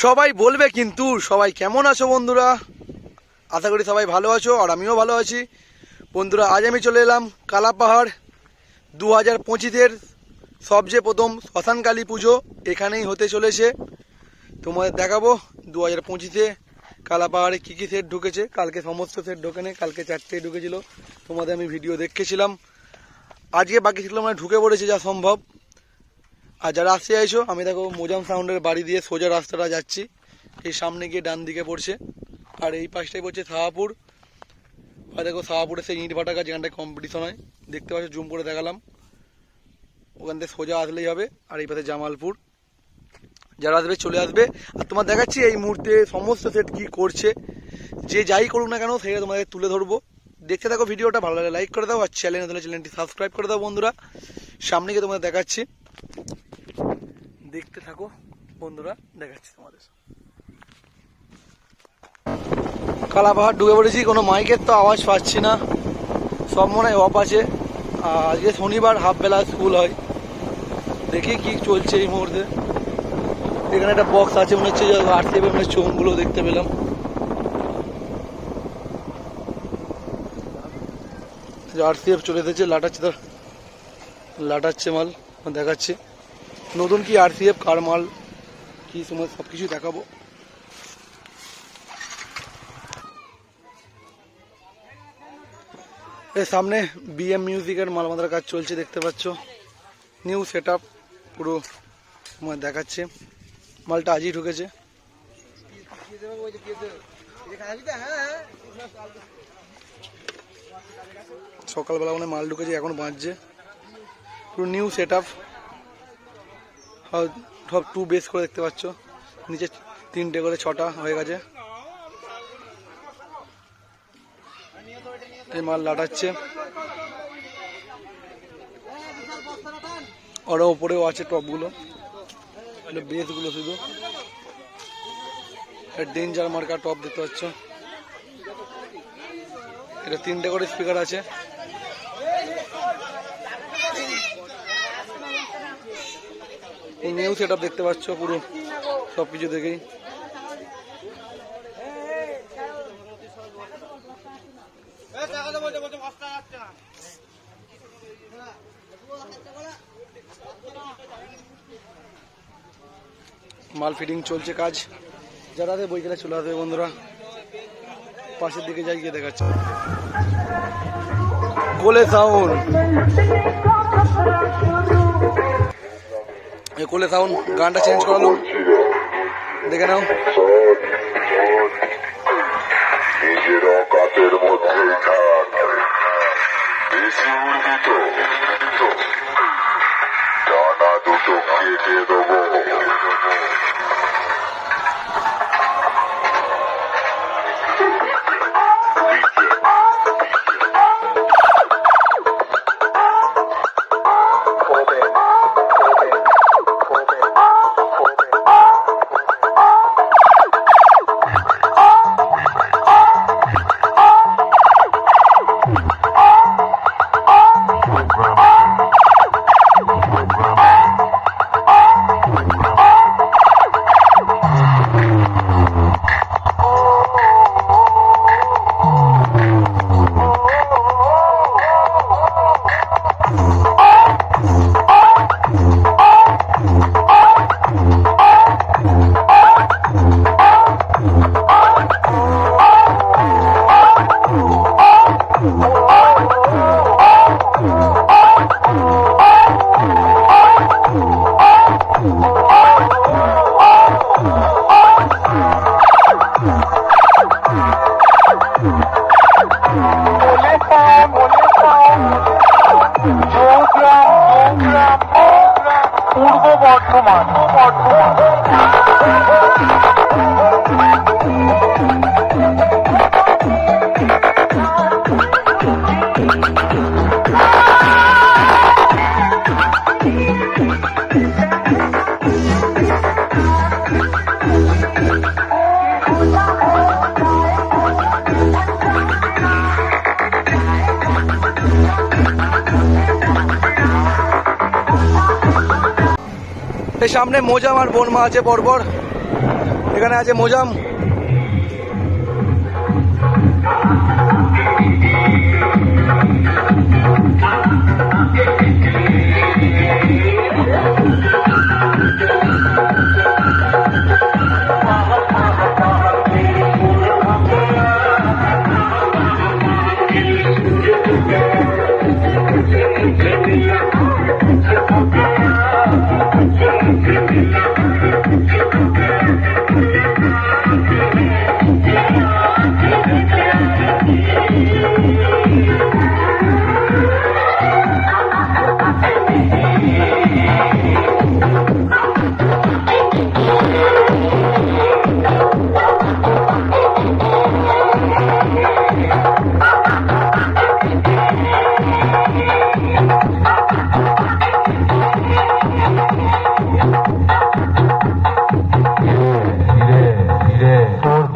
সবাই বলবে কিন্তু সবাই কেমন আছো বন্ধুরা? আশা করি সবাই ভালো আছো আর আমিও ভালো আছি বন্ধুরা। আজ আমি চলে এলাম কালাপাহাড় 2025-এর সবচেয়ে প্রথম শ্মশানকালী পুজো এখানেই হতে চলেছে। তোমাদের দেখাবো 2025-এ কালাপাহাড়ে কী কী সেট ঢুকেছে। কালকে সমস্ত সেট ঢোকেনি, কালকে 4টেই ঢুকেছিল, তোমাদের আমি ভিডিও দেখেছিলাম। আজকে বাকি ছিল মানে ঢুকে পড়েছে যা সম্ভব। আর যারা আসতে চাইছো, আমি দেখো মোজাম সাউন্ডের বাড়ি দিয়ে সোজা রাস্তাটা যাচ্ছি, এই সামনে গিয়ে ডান দিকে পড়ছে, আর এই পাশটাই পড়ছে শাহাপুর। আর দেখো শাহাপুরে সেই ইট ভাটা গাছ যেখানটায় কম্পিটিশন হয়, দেখতে পাচ্ছ, জুম করে দেখালাম। ওখান থেকে সোজা আসলেই হবে। আর এই পাশে জামালপুর। যারা আসবে চলে আসবে। আর তোমার দেখাচ্ছি এই মুহূর্তে সমস্ত সেট কী করছে, যে যাই করুক না কেন সেটা তোমাদের তুলে ধরবো। দেখতে থাকো ভিডিওটা, ভালো লাগে লাইক করে দাও, আর চ্যানেলটি সাবস্ক্রাইব করে দাও বন্ধুরা। সামনে গিয়ে তোমাদের দেখাচ্ছি, দেখতে থাকো বন্ধুরা, দেখাচ্ছি তোমাদের। কালাপাহাড় ঢুকে পড়েছি, কোনো মাইকের তো আওয়াজ পাচ্ছি না, সব মনে হয় অফ আছে। আজকে শনিবার, হাফ বেলা স্কুল হয়। দেখি কি চলছে এই মুহূর্তে। এখানে একটা বক্স আছে, মনে হচ্ছে আরসিএফ এর চোখগুলো দেখতে পেলাম। আরসিএফ চলে এসেছে, লাটাচ্ছে মাল দেখাচ্ছে। নতুন কি আরসিএফ কার মাল কি সময় সব কিছু দেখাবো। এর সামনে বিএম মিউজিকের মাল বাঁধার কাজ চলছে, দেখতে পাচ্ছ। নিউ সেট আপ পুরো তোমার দেখাচ্ছে। মালটা আজই ঢুকেছে। সকালবেলা মানে মাল ঢুকেছে, এখন বাজছে। পুরো নিউ সেট আপ, সব 2 বেস করে দেখতে পাচ্ছ। নিচে 3টে করে 6টা হয়ে গেছে। এই মাল লাটাচ্ছে, ওরা ওপরেও আছে টপগুলো, বেসগুলো শুধু। ডেঞ্জার মার্কা টপ দেখতে পাচ্ছ। এটা 3টে করে স্পিকার আছে। নিউ সেট আপ দেখতে পাচ্ছ, পুরো সবকিছু দেখেই। মাল ফিটিং চলছে কাজ। যারা বইকেলে চলে আসবে বন্ধুরা। পাশের দিকে যাই গিয়ে দেখাচ্ছে কোলে সাউন্ড। কোলে সাউন্ড গানটা চেঞ্জ করালো, দেখে নাও। নিজের অকাতের মধ্যেই থাক, বেশি উড়বিত ডানা দুটো কেটে দেবো। পূর্ব বর্ধমান সামনে মোজাম আর বনমা আছে পরপর। এখানে আছে মোজাম।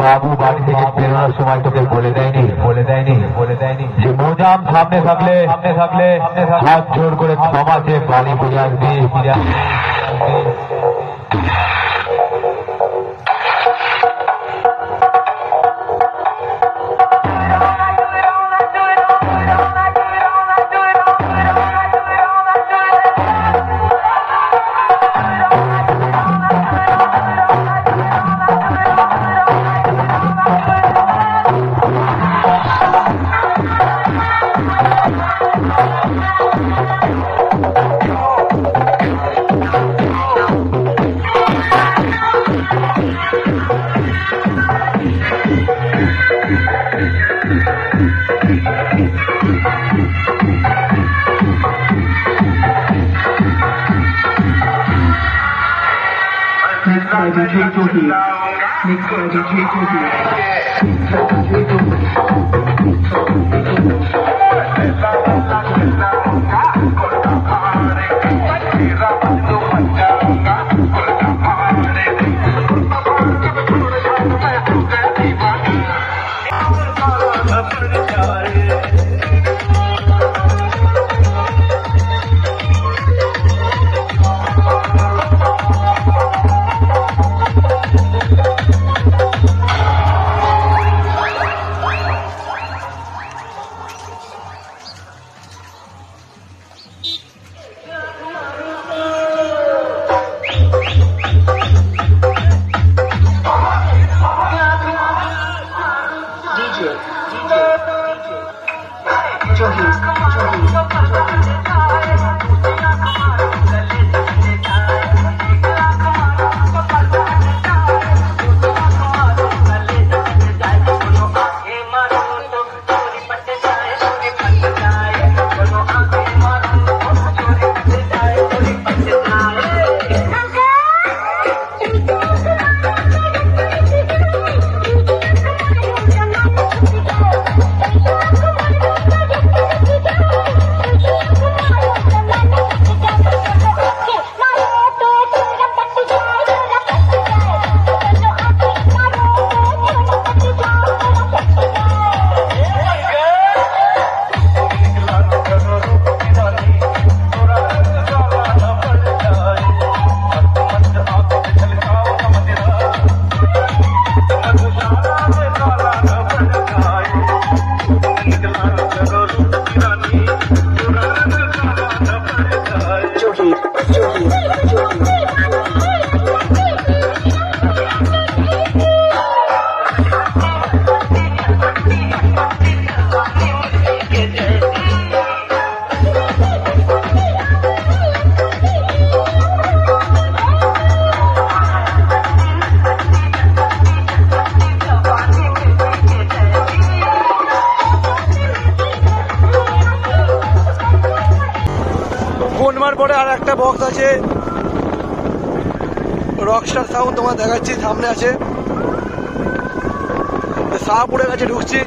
বাবু বাড়ি থেকে বেরোনোর সময় তোকে বলে দেয়নি যে মোজাম সামনে থাকলে হাত জোর করে ক্ষমা চেয়ে বাড়ি ফিরে আসবি। Mixed by DJ Tohi. Mixed by DJ Tohi. বনমার পরে আর একটা বক্স আছে রকস্টার সাউন্ড, তোমার দেখাচ্ছি সামনে আছে। শাহপুরের কাছে ঢুকছি,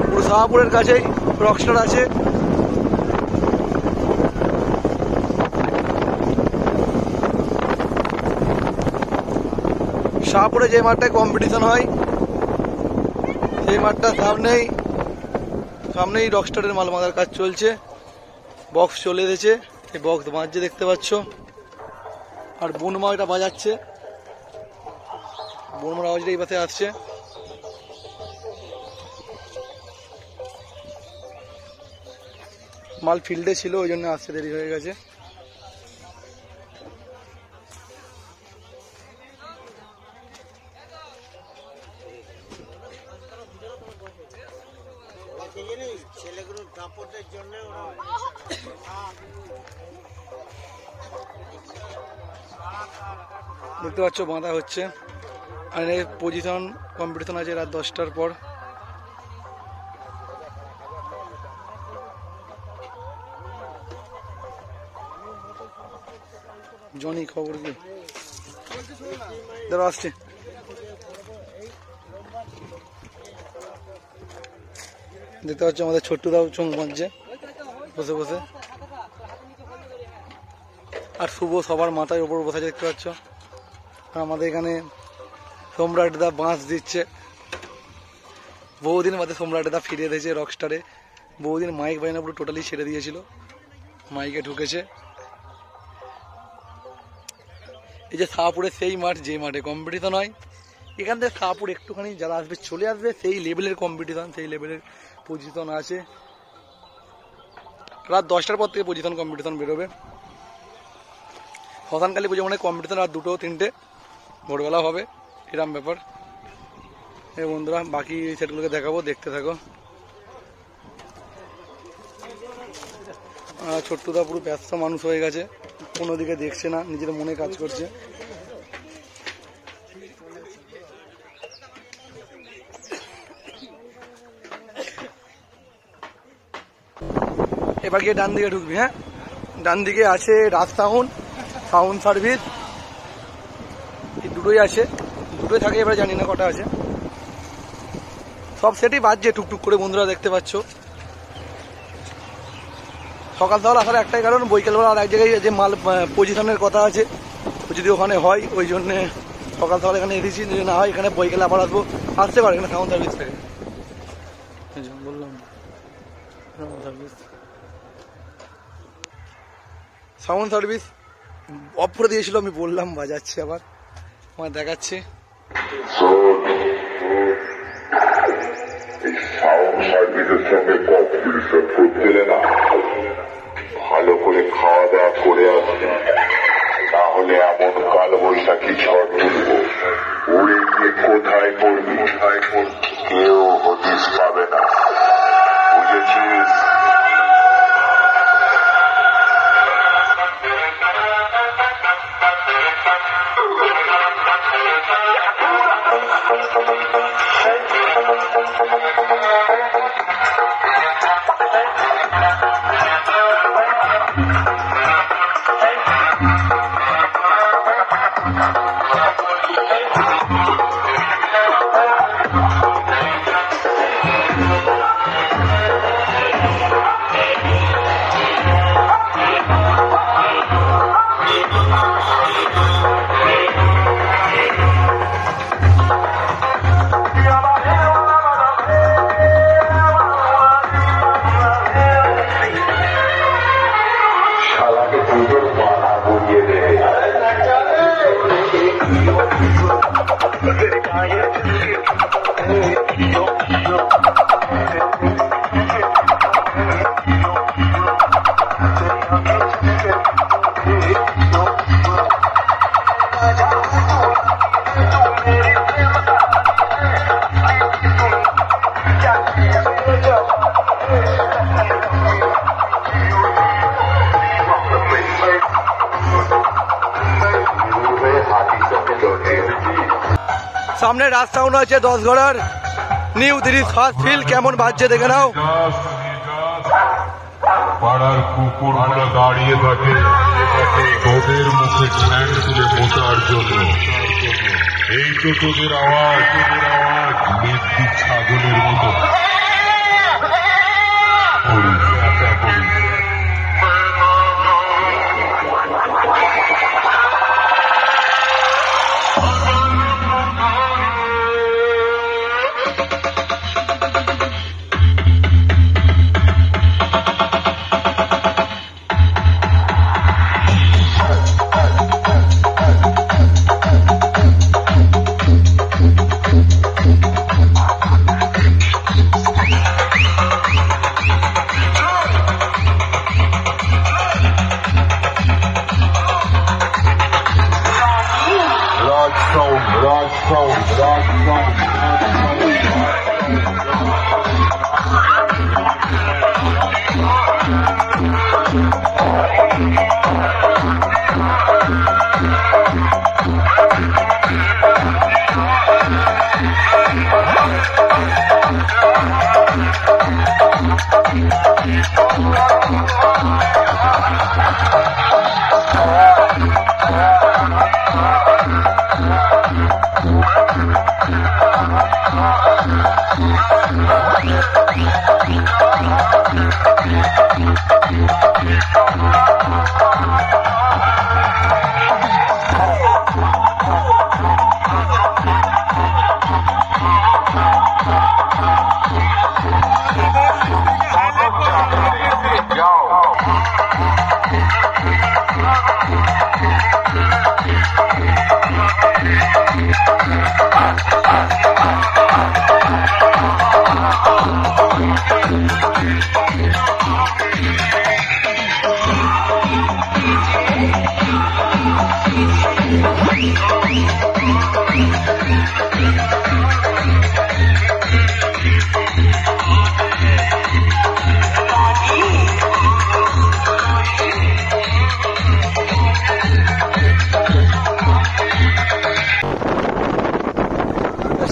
পুরো শাহপুরের কাছেই রকস্টার আছে। শাহপুরে যে মাঠটায় কম্পিটিশন হয় সেই মাঠটার সামনেই রকস্টারের মাল বাঁধার কাজ চলছে। বক্স চলে এসেছে, এই বক্স বাজছে দেখতে পাচ্ছ, আর বুনমা এটা বাজাচ্ছে। বোরমার আওয়াজটা এই পাশে আসছে। মাল ফিল্ডে ছিল, ওই জন্য আসতে দেরি হয়ে গেছে। দেখতে পাচ্ছ বাঁধা হচ্ছে, আর পজিশন কম্পিটিশন আছে রাত 10টার পর। জনি খবর কি দাঁড়া আসছে। দেখতে পাচ্ছ আমাদের ছোট্টুদাও চোখ মারছে বসে বসে, আর শুভ সবার মাথায় উপর বসে দেখতে পাচ্ছ। আর আমাদের এখানে সম্রাটদা বাঁশ দিচ্ছে, বহুদিন বাদে সম্রাটদা ফিরে এসেছে রকস্টারে। বহুদিন মাইক বাইনা পুরো টোটালি ছেড়ে দিয়েছিল, মাইকে ঢুকেছে। এই যে শাহপুরের সেই মাঠ, যে মাঠে কম্পিটিশন হয়, এখান থেকে শাহপুর একটুখানি যারা আসবে চলে আসবে, সেই লেভেলের কম্পিটিশন, সেই লেভেলের পজিশন আছে। রাত 10টার পর থেকে পজিশন কম্পিটিশন বেরোবে। শ্মশানকালী পুজো মানে কম্পিটিশন রাত 2, 3টে ভোরবেলা হবে, এরম ব্যাপার। এই বন্ধুরা বাকি সেটগুলোকে দেখাবো, দেখতে থাকো। ছোট্টুদা পুরো ব্যস্ত মানুষ হয়ে গেছে, কোনো দিকে দেখছে না, নিজের মনে কাজ করছে। এবার গিয়ে ডান দিকে ঢুকবি। হ্যাঁ, ডান দিকে আছে সাউন্ড সার্ভিস, এই দুটোই আছে, দুটোই থাকে। এবার জানি না কটা আছে, সব সেটই বাজছে টুকটুক করে বন্ধুরা দেখতে পাচ্ছ। সকাল সকাল আসার একটাই কারণ, বৈকালবেলা আর এক জায়গায় যে মাল পজিশনের কথা আছে, যদি ওখানে হয় ওই জন্যে সকাল সকাল এখানে এসেছি। যদি না হয় এখানে বৈকালে আবার আসবো, আসতে পারে এখানে সাউন্ড সার্ভিস থেকে। বললাম সাউন্ড সার্ভিস অফ করে দিয়েছিল, আমি বললাম বাজাচ্ছি, আবার আমার দেখাচ্ছি। সাউন্ড সার্ভিসের সঙ্গে কম্পিটিশন করতে না, ভালো করে খাওয়া দাওয়া করে আসবে, তাহলে এমন কাল বৈশাখী ঝড় তুলবো, উড়ে গিয়ে কোথায় পড়বি কেউ হদিস পাবে না, বুঝেছিস? সামনে রাজ সাউন্ড আছে 10 ঘোড়ার নিউ 30 ফার্স্ট ফিল, কেমন বাজছে দেখে নাও। পাড়ার কুকুরগুলো দাঁড়িয়ে থাকে তোদের মুখে ঠ্যাং তুলে মোটার জন্য। এই তো তোদের আওয়াজ, মেঘটি ছাগলের মতো।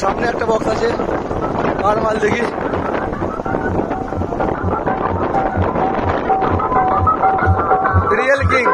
সামনে একটা বক্স আছে, আর মাল দেখি। রিয়েল কিং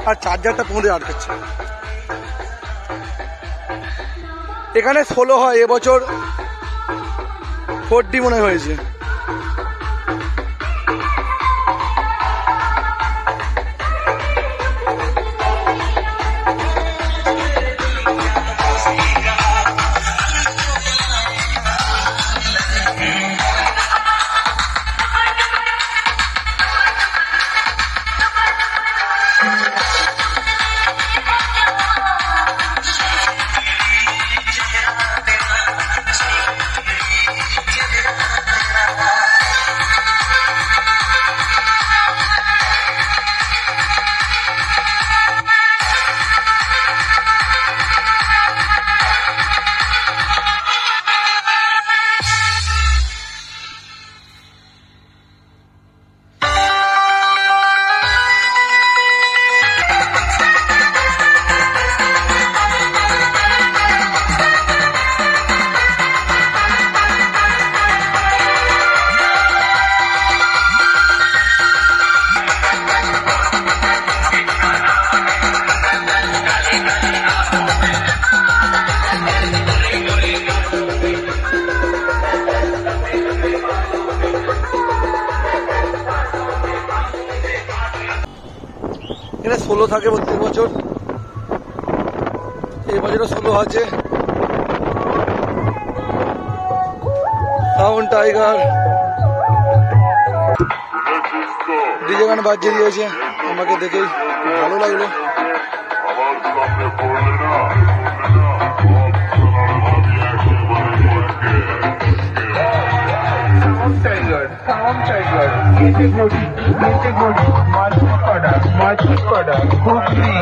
আর চার্জারটা কোমরে আটকাচ্ছে। এখানে 16 হয়, এবছর 4D মনে হয়েছে। 16 থাকে প্রত্যেক বছর, এই বছরও 16 আছে। টাউন টাইগার ডিজে গান বাজিয়ে দিয়েছে, আমাকে দেখেই ভালো লাগলো। Sound tiger, category, Machikada, Hooghly.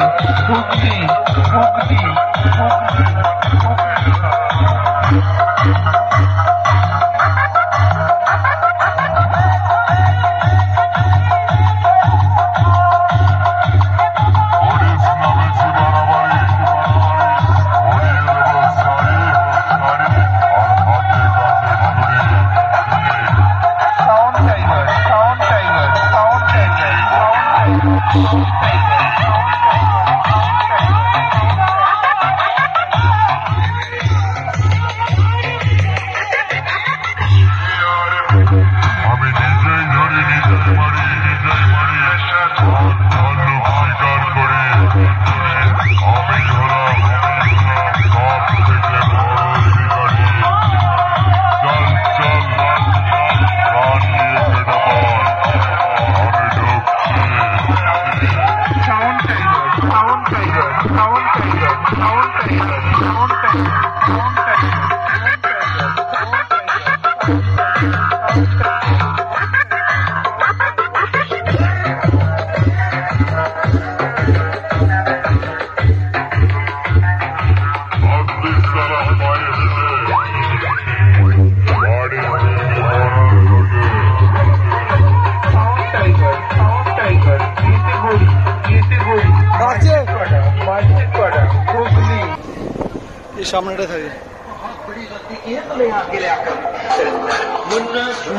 সামনেটা থাকে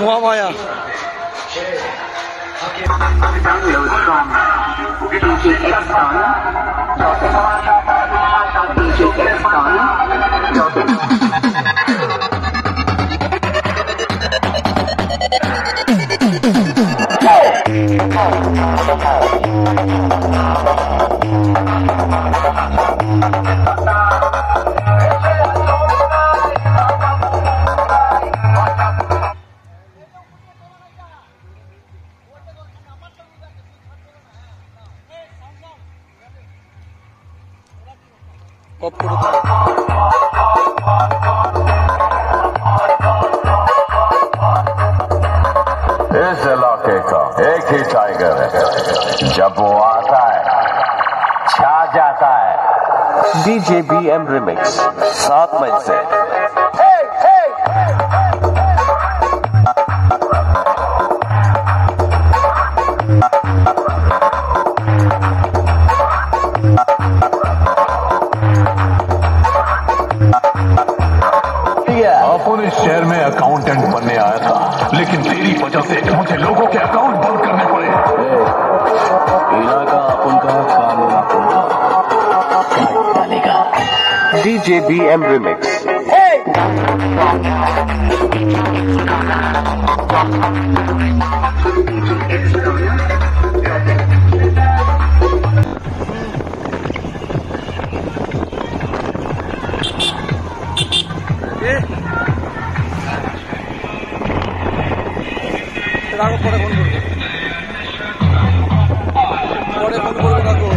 মহামায়া। इस इलाके का एक ही टाइगर है, जब वो आता है छा जाता है। DJBM रिमिक्स 7 मई से। अपन इस शहर में अकाउंटेंट बनने आया था, लेकिन तेरी वजह से मुझे लोगों के अकाउंट बंद करने पड़े। इलाका अपन का, कानून अपन का। DJBM remix. রাখো, পরে ফোন করবো, পরে ফোন করবো রাখো।